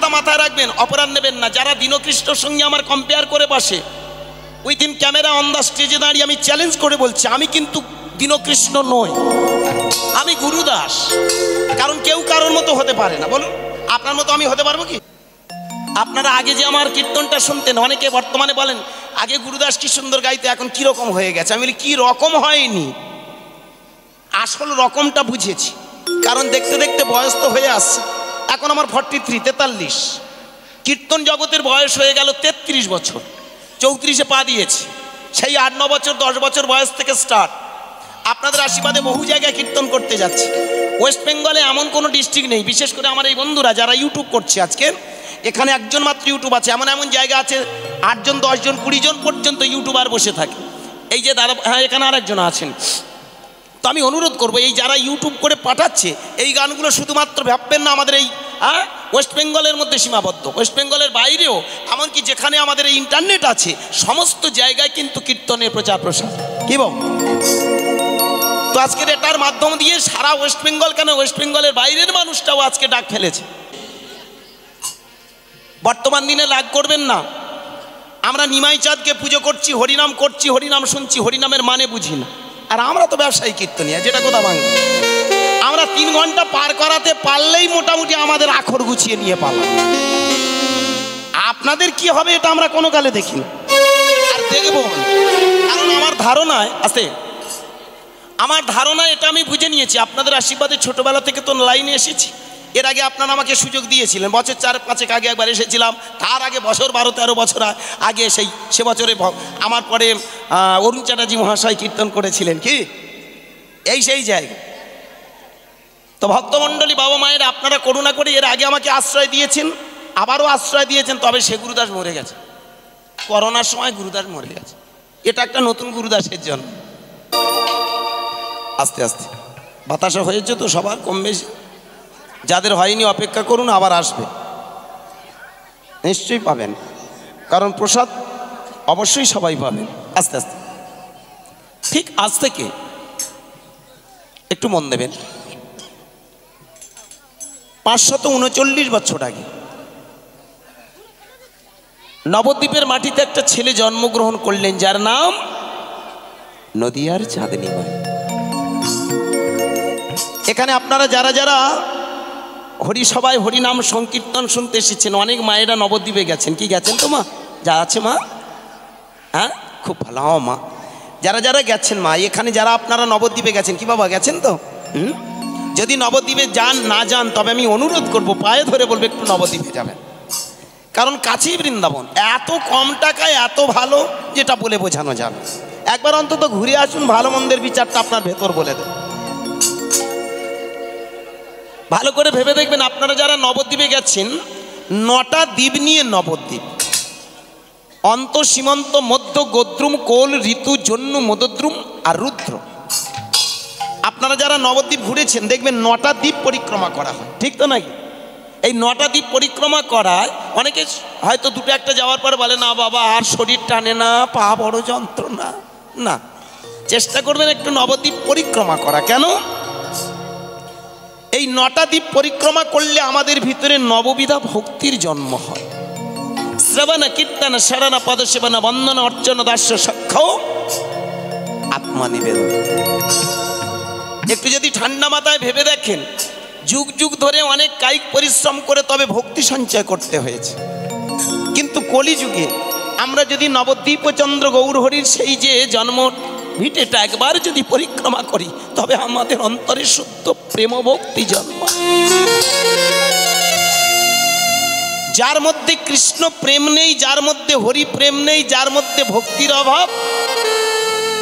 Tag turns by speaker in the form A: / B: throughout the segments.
A: কথা মাথায় রাখবেন, অপরাধ নেবেন না। যারা দীনকৃষ্ণর সঙ্গে আমার কম্পেয়ার করে বসে, ওই দিন ক্যামেরা অন দ্য স্টেজে দাঁড়িয়ে আমি চ্যালেঞ্জ করে বলছি, আমি কিন্তু দীনকৃষ্ণ নই, আমি গুরুদাস। কারণ কেউ কারোর মতো হতে পারে না। বলুন, আপনার মতো আমি হতে পারবো কি? আপনারা আগে যে আমার কীর্তনটা শুনতেন, অনেকে বর্তমানে বলেন আগে গুরুদাস কি সুন্দর গাইতে, এখন কি রকম হয়ে গেছে। আমি বলি কি রকম হয়নি, আসল রকমটা বুঝেছি। কারণ দেখতে দেখতে বয়স তো হয়ে আসছে। এখন আমার 43 কীর্তন জগতের বয়স হয়ে গেল 33 বছর, 34-এ পা দিয়েছি। সেই 8-9 বছর 10 বছর বয়স থেকে স্টার্ট। আপনাদের আশীর্বাদে বহু জায়গায় কীর্তন করতে যাচ্ছি। ওয়েস্ট বেঙ্গলে এমন কোনো ডিস্ট্রিক্ট নেই, বিশেষ করে আমার এই বন্ধুরা যারা ইউটিউব করছে আজকে, এখানে একজন মাত্র ইউটিউব আছে। এমন এমন জায়গা আছে 8 জন 10 জন 20 জন পর্যন্ত ইউটিউবার বসে থাকে। এই যে দাদা, হ্যাঁ এখানে আরেকজন আছেন। তো আমি অনুরোধ করবো, এই যারা ইউটিউব করে পাঠাচ্ছে এই গানগুলো শুধুমাত্র ভাববেন না আমাদের এই ওয়েস্ট বেঙ্গলের মধ্যে সীমাবদ্ধ। ওয়েস্ট বেঙ্গলের বাইরেও, এমনকি যেখানে আমাদের এই ইন্টারনেট আছে, সমস্ত জায়গায় কিন্তু কীর্তনের প্রচার প্রসার। কি বল? তো আজকের এটার মাধ্যম দিয়ে সারা ওয়েস্ট বেঙ্গল, কেন ওয়েস্ট বেঙ্গলের বাইরের মানুষটাও আজকে ডাক ফেলেছে। বর্তমান দিনে রাগ করবেন না, আমরা নিমাই চাঁদকে পুজো করছি, হরিনাম করছি, হরিনাম শুনছি, হরিনামের মানে বুঝি না। আর আমরা তো ব্যবসায়ী কীর্তনিয়া, যেটা কথা বাংলা। আমরা 3 ঘন্টা পার করাতে পারলেই মোটামুটি আমাদের আখর গুছিয়ে নিয়ে পারলাম। আপনাদের কি হবে এটা আমরা কোনো কালে দেখি না, আর দেখব। কারণ আমার ধারণায় আছে, আমার ধারণা এটা আমি বুঝে নিয়েছি। আপনাদের আশীর্বাদে ছোটবেলা থেকে তো লাইনে এসেছি। এর আগে আপনারা আমাকে সুযোগ দিয়েছিলেন, বছর 4-5 আগে একবার এসেছিলাম। তার আগে বছর 12-13 বছর আগে সে বছরে আমার পরে অরুণ চ্যাটার্জি মহাশয় কীর্তন করেছিলেন। কি সেই জায়গা। তো ভক্তমণ্ডলী, বাবা মায়ের, আপনারা করুণা করে এর আগে আমাকে আশ্রয় দিয়েছেন, আবারও আশ্রয় দিয়েছেন। তবে সে গুরুদাস মরে গেছে, করোনার সময় গুরুদাস মরে গেছে। এটা একটা নতুন গুরুদাসের জন্য। আস্তে আস্তে বাতাসা হয়েছে তো সবার কম বেশি। যাদের হয়নি অপেক্ষা করুন, আবার আসবে, নিশ্চয়ই পাবেন। কারণ প্রসাদ অবশ্যই সবাই পাবেন আস্তে আস্তে। ঠিক আজ থেকে একটু মন দেবেন, 539 বছর আগে নবদ্বীপের মাটিতে একটা ছেলে জন্মগ্রহণ করলেন, যার নাম নদিয়ার চাঁদনী মাই। এখানে আপনারা যারা যারা হরিসভায় হরিনাম সংকীর্তন শুনতে এসেছেন, অনেক মায়েরা নবদ্বীপে গেছেন। কি গেছেন তো মা? যা আছে মা? হ্যাঁ, খুব ভালো। মা যারা যারা গেছেন, মা এখানে যারা আপনারা নবদ্বীপে গেছেন, কি বাবা গেছেন তো? যদি নবদ্বীপে যান না যান, তবে আমি অনুরোধ করব, পায়ে ধরে বলবো একটু নবদ্বীপে যাবেন। কারণ কাছেই বৃন্দাবন, এত কম টাকায় এত ভালো, যেটা বলে বোঝানো যাবে। একবার অন্তত ঘুরে আসুন, ভালো মন্দের বিচারটা আপনার ভেতর বলে দেবে। ভালো করে ভেবে দেখবেন, আপনারা যারা নবদ্বীপে গেছেন, 9টা দ্বীপ নিয়ে নবদ্বীপ। অন্ত, সীমন্ত, মধ্য, গোদ্রুম, কোল, ঋতু, জন্নু, মদদ্রুম আর রুদ্র। আপনারা যারা নবদ্বীপ ঘুরেছেন দেখবেন 9টা দ্বীপ পরিক্রমা করা হয়, ঠিক তো নাকি? এই 9টা দ্বীপ পরিক্রমা করায় অনেকে হয়তো 2-1টা যাওয়ার পর বলে, না বাবা আর শরীর টানে না, পা বড় যন্ত্রণা। না, চেষ্টা করবেন একটু নবদ্বীপ পরিক্রমা করা। কেন? এই 9টা দ্বীপ পরিক্রমা করলে আমাদের ভিতরে নববিধা ভক্তির জন্ম হয়। শ্রবণ, কীর্তন, শরণ, পদসেবন, বন্দন, অর্চন, দাস্য, সখ্য, আত্মনিবেদন। একটু যদি ঠান্ডা মাথায় ভেবে দেখেন, যুগ যুগ ধরে অনেক কায়িক পরিশ্রম করে তবে ভক্তি সঞ্চয় করতে হয়েছে। কিন্তু কলিযুগে আমরা যদি নবদ্বীপ চন্দ্র গৌরহরির সেই যে জন্ম ভিটেটা একবার যদি পরিক্রমা করি, তবে আমাদের অন্তরে শুদ্ধ প্রেম ভক্তি জন্মায়। যার মধ্যে কৃষ্ণ প্রেম নেই, যার মধ্যে হরি প্রেম নেই, যার মধ্যে ভক্তির অভাব,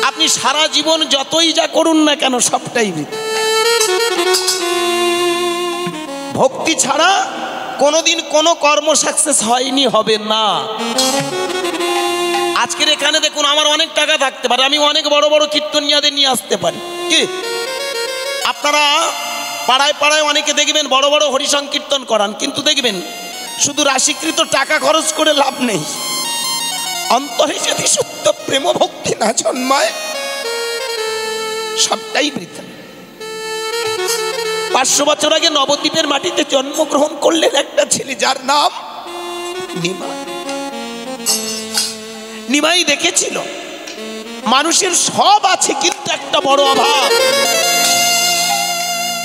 A: আপনি সারা জীবন যতই যা করুন না কেন, সবটাই বৃথা। ভক্তি ছাড়া কোনোদিন কোনো কর্ম সাকসেস হয়নি, হবে না। আজকের এখানে দেখুন, আমার অনেক টাকা থাকতে পারে, আমি অনেক বড় বড় কীর্তনিয়াদের নিয়ে আসতে পারি। কি আপনারা পাড়ায় পাড়ায় অনেকে দেখবেন বড় বড় হরি সংকীর্তন করান, কিন্তু দেখবেন শুধু রাশিকৃত টাকা খরচ করে লাভ নেই। অন্তরে যদি শুদ্ধ প্রেম ভক্তি না জন্মায়, সবটাই বৃথা। 500 বছর আগে নবদ্বীপের মাটিতে জন্মগ্রহণ করলেন একটা ছেলে যার নাম নিমাই। নিমাই দেখেছিল মানুষের সব আছে কিন্তু একটা বড় অভাব।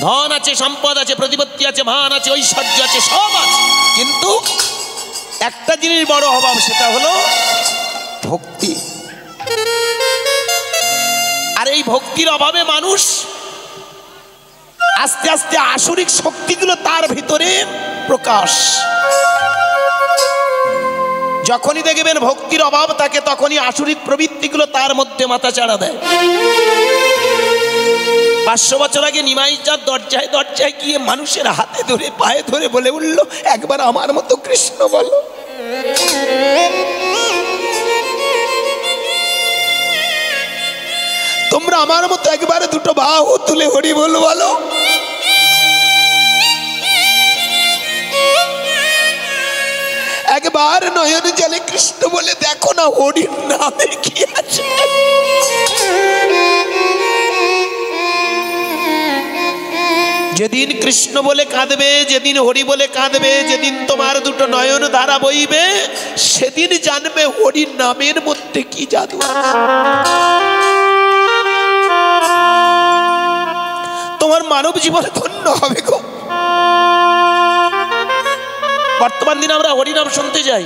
A: ধন আছে, সম্পদ আছে, প্রতিপত্তি আছে, মান আছে, ঐশ্বর্য আছে, সব আছে, কিন্তু একটা জিনিস বড় অভাব, সেটা হলো ভক্তি। আর এই ভক্তির অভাবে মানুষ আস্তে আস্তে আসরিক শক্তিগুলো তার ভিতরে প্রকাশ। যখনই দেখবেন ভক্তির অভাব থাকে তখনই আসরিক প্রবৃত্তিগুলো তার মধ্যে মাথা চাড়া দেয়। 500 বছর আগে নিমাই চাঁদ দরজায় দরজায় গিয়ে মানুষের হাতে ধরে পায়ে ধরে বলে উঠল, একবার আমার মতো কৃষ্ণ বলো। তোমরা আমার মতো একবার দুটো বাহু তুলে হরি বল বলো। একবার নয়ন জলে কৃষ্ণ বলে দেখো না, হরির নামে কি আছে। যেদিন কৃষ্ণ বলে কাঁদবে, যেদিন হরি বলে কাঁদবে, যেদিন তোমার দুটো নয়ন ধারা বইবে, সেদিন জানবে হরির নামের মধ্যে কি জাদু। তোমার মানব জীবন ধন্য হবে গো। বর্তমান দিনে আমরা হরিনাম শুনতে যাই,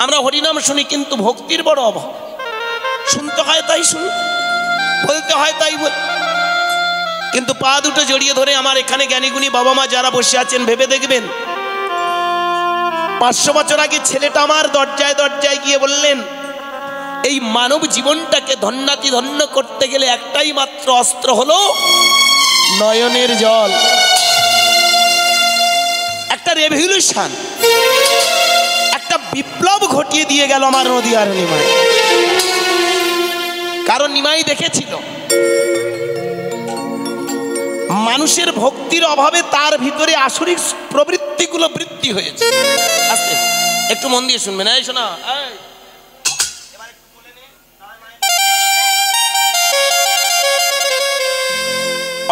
A: আমরা হরিনাম শুনি, কিন্তু ভক্তির বড় অভাব। শুনতে হয় তাই শুনি, বলতে হয় তাই বল, কিন্তু পা দুটো জড়িয়ে ধরে আমার এখানে জ্ঞানীগুণী বাবা মা যারা বসে আছেন, ভেবে দেখবেন 500 বছর আগে ছেলেটা আমার দরজায় দরজায় গিয়ে বললেন, এই মানব জীবনটাকে ধন্যাতি ধন্য করতে গেলে একটাই মাত্র অস্ত্র হলো নয়নের জল। একটা রেভলিউশন, একটা বিপ্লব ঘটিয়ে দিয়ে গেল আমার নদীয়ার নিমাই। কারণ নিমাই দেখেছিল মানুষের ভক্তির অভাবে তার ভিতরে আসরিক প্রবৃত্তিগুলো বৃদ্ধি হয়েছে। আস্তে একটু মন দিয়ে শুনবেন। এই শোনা,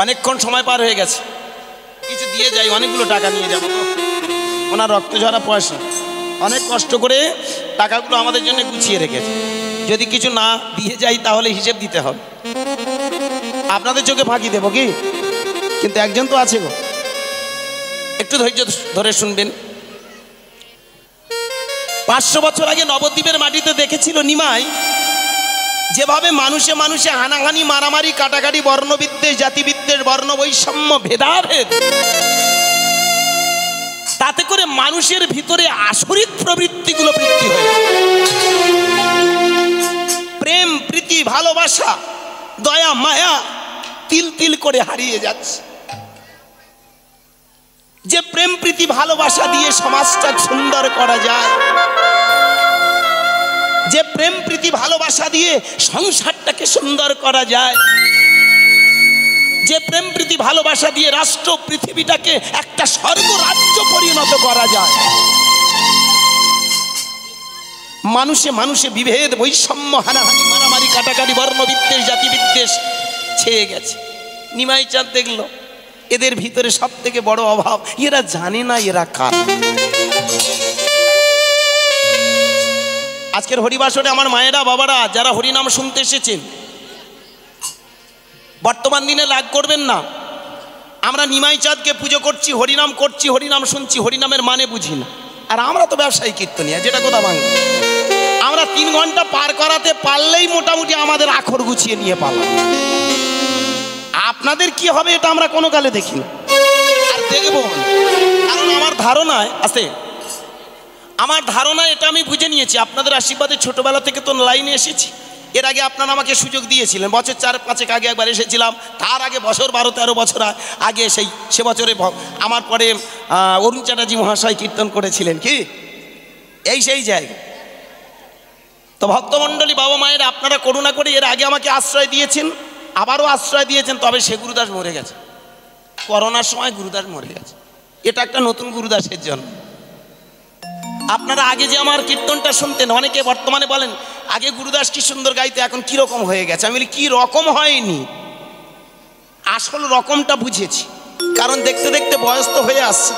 A: অনেকক্ষণ সময় পার হয়ে গেছে, কিছু দিয়ে যাই, অনেকগুলো টাকা নিয়ে যাবো তো, ওনার রক্ত ঝরা পয়সা, অনেক কষ্ট করে টাকাগুলো আমাদের জন্য গুছিয়ে রেখেছে। যদি কিছু না দিয়ে যাই তাহলে হিসেব দিতে হবে। আপনাদের চোখে ফাঁকি দেবো কি, কিন্তু একজন তো আছে গো, একটু ধৈর্য ধরে শুনবেন। 500 বছর আগে নবদ্বীপের মাটিতে দেখেছিল নিমাই যেভাবে মানুষে মানুষে হানাহানি, মারামারি, কাটাকাটি, বর্ণবিদ্বেষ, জাতিবিদ্বেষ, বর্ণ বৈষম্য, ভেদাভেদ, তাতে করে মানুষের ভিতরে আসরিক প্রবৃত্তিগুলো বৃদ্ধি হয়ে প্রেম, প্রীতি, ভালোবাসা, দয়া, মায়া তিল তিল করে হারিয়ে যাচ্ছে। যে প্রেম, প্রীতি, ভালোবাসা দিয়ে সমাজটা সুন্দর করা যায়, যে প্রেম, প্রীতি, ভালোবাসা দিয়ে সংসারটাকে সুন্দর করা যায়, যে প্রেম, প্রীতি, ভালোবাসা দিয়ে রাষ্ট্র পৃথিবীটাকে একটা স্বর্গ রাজ্য পরিণত করা যায়, মানুষে মানুষে বিভেদ, বৈষম্য, হানাহানি, মারামারি, কাটাকাটি, বর্ণবিদ্বেষ, জাতিবিদ্বেষ ছেয়ে গেছে। নিমাই চাঁদ দেখলো এদের ভিতরে সব থেকে বড় অভাব, এরা জানে না এরা কার। আজকের হরিবাসরে আমার মায়েরা, বাবারা যারা হরিনাম শুনতে এসেছেন, বর্তমান দিনে রাগ করবেন না, আমরা নিমাই চাঁদকে পুজো করছি, হরিনাম করছি, হরিনাম শুনছি, হরিনামের মানে বুঝি না। আর আমরা তো ব্যবসায়ী কীর্তনিয়া, যেটা কথা বাংলা, আমরা 3 ঘন্টা পার করাতে পারলেই মোটামুটি আমাদের আখর গুছিয়ে নিয়ে পারলাম। আপনাদের কি হবে এটা আমরা কোনো কালে দেখি না, আর দেখব। কারণ আমার ধারণায় আছে, আমার ধারণা এটা আমি বুঝে নিয়েছি, আপনাদের আশীর্বাদে ছোটবেলা থেকে তো লাইনে এসেছি। এর আগে আপনারা আমাকে সুযোগ দিয়েছিলেন, বছর 4-5 আগে একবার এসেছিলাম, তার আগে বছর 12-13 বছর আগে সে বছরে আমার পরে অরুণ চ্যাটার্জি মহাশয় কীর্তন করেছিলেন কি সেই জায়গায়। তো ভক্তমণ্ডলী, বাবা মায়ের, আপনারা করুণা করে এর আগে আমাকে আশ্রয় দিয়েছেন, আবারও আশ্রয় দিয়েছেন, তবে সে গুরুদাস মরে গেছে। করোনার সময় গুরুদাস মরে গেছে, এটা একটা নতুন গুরুদাসের জন্য। আপনারা আগে যে আমার কীর্তনটা শুনতেন, অনেকে বর্তমানে বলেন আগে গুরুদাস কি সুন্দর গাইতে, এখন কি রকম হয়ে গেছে। আমি বলি কি রকম হয়নি, আসল রকমটা বুঝেছি। কারণ দেখতে দেখতে বয়স তো হয়ে আসছে।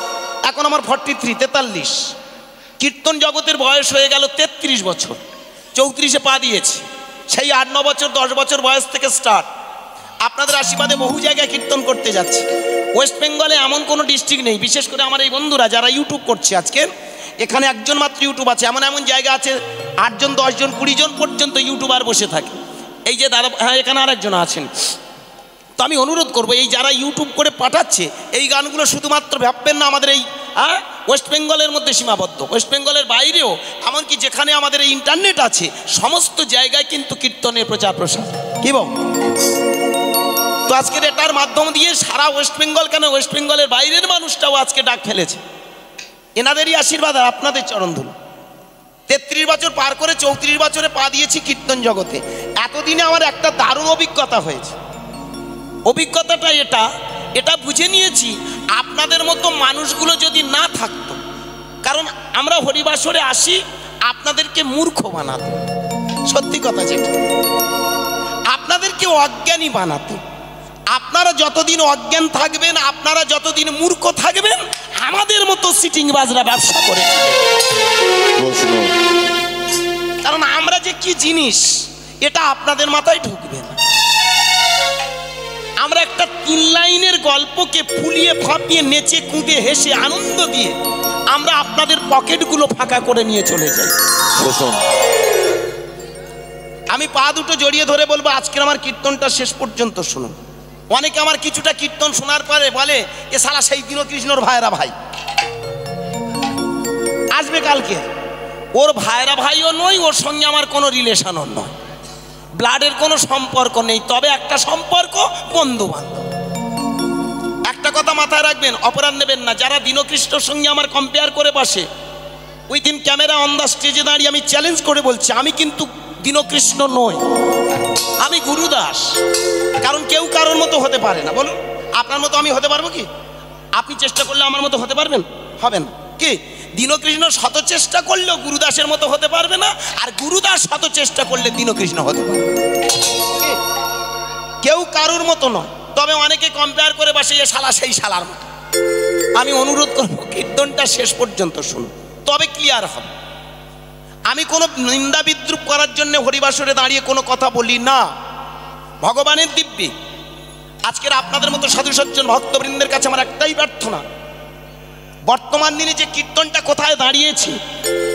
A: এখন আমার 43 কীর্তন জগতের বয়স হয়ে গেল 33 বছর, 34-এ পা দিয়েছি। সেই 8-9 বছর 10 বছর বয়স থেকে স্টার্ট। আপনাদের আশীর্বাদে বহু জায়গায় কীর্তন করতে যাচ্ছি। ওয়েস্ট বেঙ্গলে এমন কোনো ডিস্ট্রিক্ট নেই, বিশেষ করে আমার এই বন্ধুরা যারা ইউটিউব করছে আজকে, এখানে একজন মাত্র ইউটিউব আছে। এমন এমন জায়গা আছে 8 জন 10 জন 20 জন পর্যন্ত ইউটিউবার বসে থাকে। এই যে দাদা, হ্যাঁ এখানে আরেকজন আছেন। তো আমি অনুরোধ করবো, এই যারা ইউটিউব করে পাঠাচ্ছে এই গানগুলো শুধুমাত্র ভাববেন না আমাদের এই ওয়েস্ট বেঙ্গলের মধ্যে সীমাবদ্ধ। ওয়েস্ট বেঙ্গলের বাইরেও, এমনকি যেখানে আমাদের এই ইন্টারনেট আছে, সমস্ত জায়গায় কিন্তু কীর্তনের প্রচার প্রসার। কি বল? তো আজকের এটার মাধ্যম দিয়ে সারা ওয়েস্ট বেঙ্গল, কেন ওয়েস্ট বেঙ্গলের বাইরের মানুষটাও আজকে ডাক ফেলেছে। এনাদেরই আশীর্বাদ আর আপনাদের চরণ ধুলো। 33 বছর পার করে 34 বছরে পা দিয়েছি কীর্তন জগতে। এতদিনে আমার একটা দারুণ অভিজ্ঞতা হয়েছে। অভিজ্ঞতাটা এটা বুঝে নিয়েছি, আপনাদের মতো মানুষগুলো যদি না থাকতো, কারণ আমরা হরিবাসরে আসি আপনাদেরকে মূর্খ বানাতে, সত্যি কথা যেটা, আপনাদেরকে অজ্ঞানী বানাতে। আপনারা যতদিন অজ্ঞান থাকবেন, আপনারা যতদিন মূর্খ থাকবেন, আমাদের মতো সিটিং বাজরা ব্যবসা করে। কারণ আমরা যে কি জিনিস এটা আপনাদের মাথায় ঢুকবে না। আমরা একটা 3 লাইনের গল্পকে ফুলিয়ে ফাঁপিয়ে নেচে কুঁদে হেসে আনন্দ দিয়ে আমরা আপনাদের পকেটগুলো ফাঁকা করে নিয়ে চলে যাই। আমি পা দুটো জড়িয়ে ধরে বলবো, আজকের আমার কীর্তনটা শেষ পর্যন্ত শুনুন। অনেকে আমার কিছুটা কীর্তন শোনার পরে বলে, এ শালা সেই দীনকৃষ্ণর ভাইরা ভাই আসবে কালকে। ওর ভাইরা ভাইও নয়, ওর সঙ্গে আমার কোনো রিলেশনও নয়, ব্লাডের কোনো সম্পর্ক নেই, তবে একটা সম্পর্ক বন্ধু বান্ধব। একটা কথা মাথায় রাখবেন, অপরাধ নেবেন না। যারা দীনকৃষ্ণর সঙ্গে আমার কম্পেয়ার করে বসে, ওই দিন ক্যামেরা অন দ্য স্টেজে দাঁড়িয়ে আমি চ্যালেঞ্জ করে বলছি, আমি কিন্তু দীনকৃষ্ণ নই, আমি গুরুদাস। কারণ কেউ কারোর মতো হতে পারে না। বলুন, আপনার মতো আমি হতে পারবো কি? আপনি চেষ্টা করলে আমার মতো হতে পারবেন? হবেন কি? দীনকৃষ্ণ শত চেষ্টা করলেও গুরুদাসের মতো হতে পারবে না, আর গুরুদাস শত চেষ্টা করলে দীনকৃষ্ণ হতে পারবে। কেউ কারোর মতো নয়, তবে অনেকে কম্পেয়ার করে বসে, এ শালা সেই শালার মতো। আমি অনুরোধ করবো, কীর্তনটা শেষ পর্যন্ত শুনুন, তবে ক্লিয়ার হবে। আমি কোনো নিন্দা বিদ্রুপ করার জন্য হরিবাসরে দাঁড়িয়ে কোনো কথা বলি না। ভগবানের দিব্যি আজকের আপনাদের মতো সাধু সজ্জন ভক্তবৃন্দের কাছে আমার একটাই প্রার্থনা, বর্তমান দিনে যে কীর্তনটা কোথায় দাঁড়িয়েছে,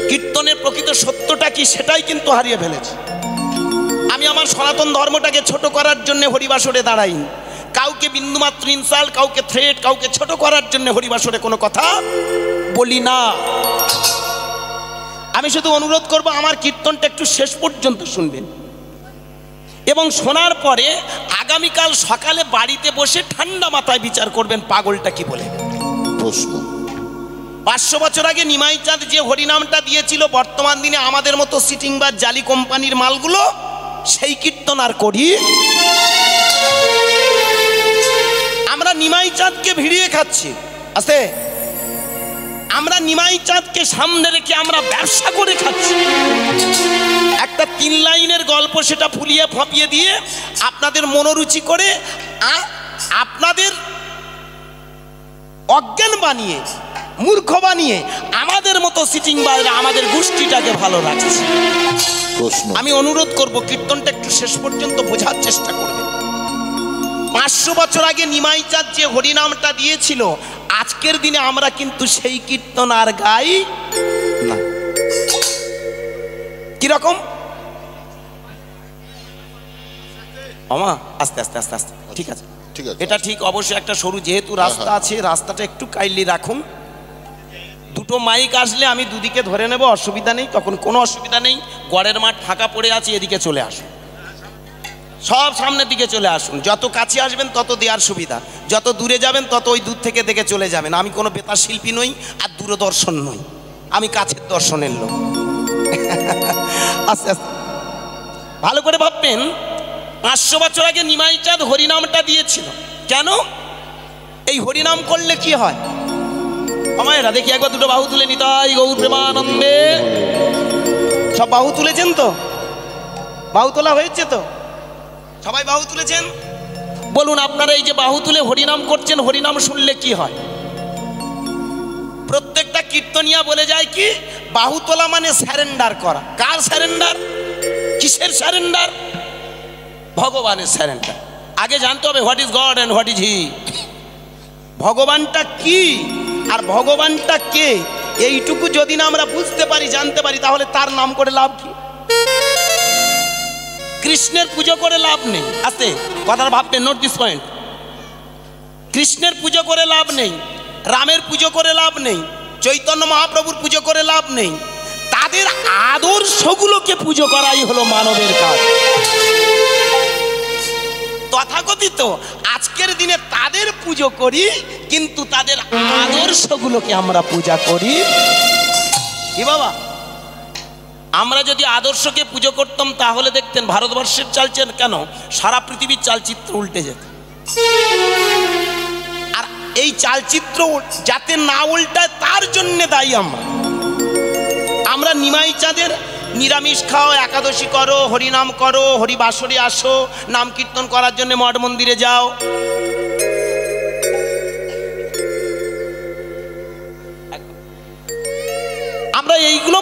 A: কীর্তনের প্রকৃত সত্যটা কি সেটাই কিন্তু হারিয়ে ফেলেছে। আমি আমার সনাতন ধর্মটাকে ছোট করার জন্য হরিবাসরে দাঁড়াইনি। কাউকে বিন্দুমাত্র ইনসাল্ট, কাউকে থ্রেট, কাউকে ছোট করার জন্য হরিবাসরে কোনো কথা বলি না। আমি শুধু অনুরোধ করব, আমার কীর্তনটা একটু শেষ পর্যন্ত শুনবেন, এবং শোনার পরে আগামীকাল সকালে বাড়িতে বসে ঠান্ডা মাথায় বিচার করবেন পাগলটা কি বলে। প্রশ্ন, 500 বছর আগে নিমাই চাঁদ যে হরিনামটা দিয়েছিল, বর্তমান দিনে আমাদের মতো সিটিং বা জালি কোম্পানির মালগুলো সেই কীর্তন আর করি। আমরা নিমাই চাঁদকে ভিড়িয়ে খাচ্ছি, আছে আমরা নিমাই চাঁদকে সামনে রেখে আমরা ব্যবসা করে খাচ্ছি। একটা 3 লাইনের গল্প সেটা ফুলিয়ে ফাঁপিয়ে দিয়ে আপনাদের মনোরুচি করে আপনাদের অজ্ঞান বানিয়ে, মূর্খ বানিয়ে আমাদের মতো সিটিং বাইরে আমাদের গোষ্ঠীটাকে ভালো রাখছে। আমি অনুরোধ করব, কীর্তনটা একটু শেষ পর্যন্ত বোঝার চেষ্টা করবেন। 500 বছর আগে নিমাই চাঁদ যে হরিনামটা দিয়েছিল, আজকের দিনে আমরা কিন্তু সেই কীর্তন আর গাই না। কিরকম? আমা আস্তে আস্তে আস্তে আস্তে, ঠিক আছে, ঠিক আছে, এটা ঠিক। অবশ্যই একটা সরু যেহেতু রাস্তা আছে, রাস্তাটা একটু কাইন্ডলি রাখুন। দুটো মাইক আসলে আমি দুদিকে ধরে নেব, অসুবিধা নেই, তখন কোনো অসুবিধা নেই। গড়ের মাঠ ফাঁকা পড়ে আছে, এদিকে চলে আসুন, সব সামনের দিকে চলে আসুন। যত কাছে আসবেন তত দেওয়ার সুবিধা, যত দূরে যাবেন তত ওই দূর থেকে দেখে চলে যাবেন। আমি কোনো বেতার শিল্পী নই আর দূরদর্শন নই, আমি কাছের দর্শনের লোক। আস্তে আস্তে ভালো করে ভাববেন, 500 বছর আগে নিমাই চাঁদ হরিনামটা দিয়েছিল কেন? এই হরিনাম করলে কি হয়? আমায়রা দেখি একবার দুটো বাহু তুলে নিতাই গৌর প্রেমানন্দে। সব বাহু তুলেছেন তো? বাহু তোলা হয়েছে তো? সবাই বাহু তুলেছেন? বলুন আপনারা এই যে বাহু তুলে হরিনাম করছেন, হরিনাম শুনলে কি হয়? প্রত্যেকটা কীর্তনিয়া বলে যায় কি, বাহু তোলা মানে স্যারেন্ডার করা। কার স্যারেন্ডার? কিসের স্যারেন্ডার? ভগবানের স্যারেন্ডার। আগে জানতে হবে what is God and what is he. ভগবানটা কি আর ভগবানটা কে, এইটুকু যদি না আমরা বুঝতে পারি, জানতে পারি, তাহলে তার নাম করে লাভ কি? কৃষ্ণের পুজো করে লাভ নেই। আস্তে কথাটা ভাববেন, নোট দিস পয়েন্ট। কৃষ্ণের পুজো করে লাভ নেই, রামের পুজো করে লাভ নেই, চৈতন্য মহাপ্রভুর পুজো করে লাভ নেই। তাদের আদর্শগুলোকে পুজো করাই হলো মানবের কাজ। তথাকথিত আজকের দিনে তাদের পুজো করি, কিন্তু তাদের আদর্শগুলোকে আমরা পূজা করি। কি বাবা, আমরা যদি আদর্শকে পুজো করতাম তাহলে দেখতেন ভারতবর্ষের চালছেন কেন, সারা পৃথিবীর চালচিত্র উল্টে যেত। আর এই চালচিত্র যাতে না উল্টায় তার জন্য দায়ী আমরা নিমাই চাঁদের নিরামিষ খাও, একাদশী করো, হরিনাম করো, হরিবাসরে আসো, নাম কীর্তন করার জন্য মঠ মন্দিরে যাও। আমরা এইগুলো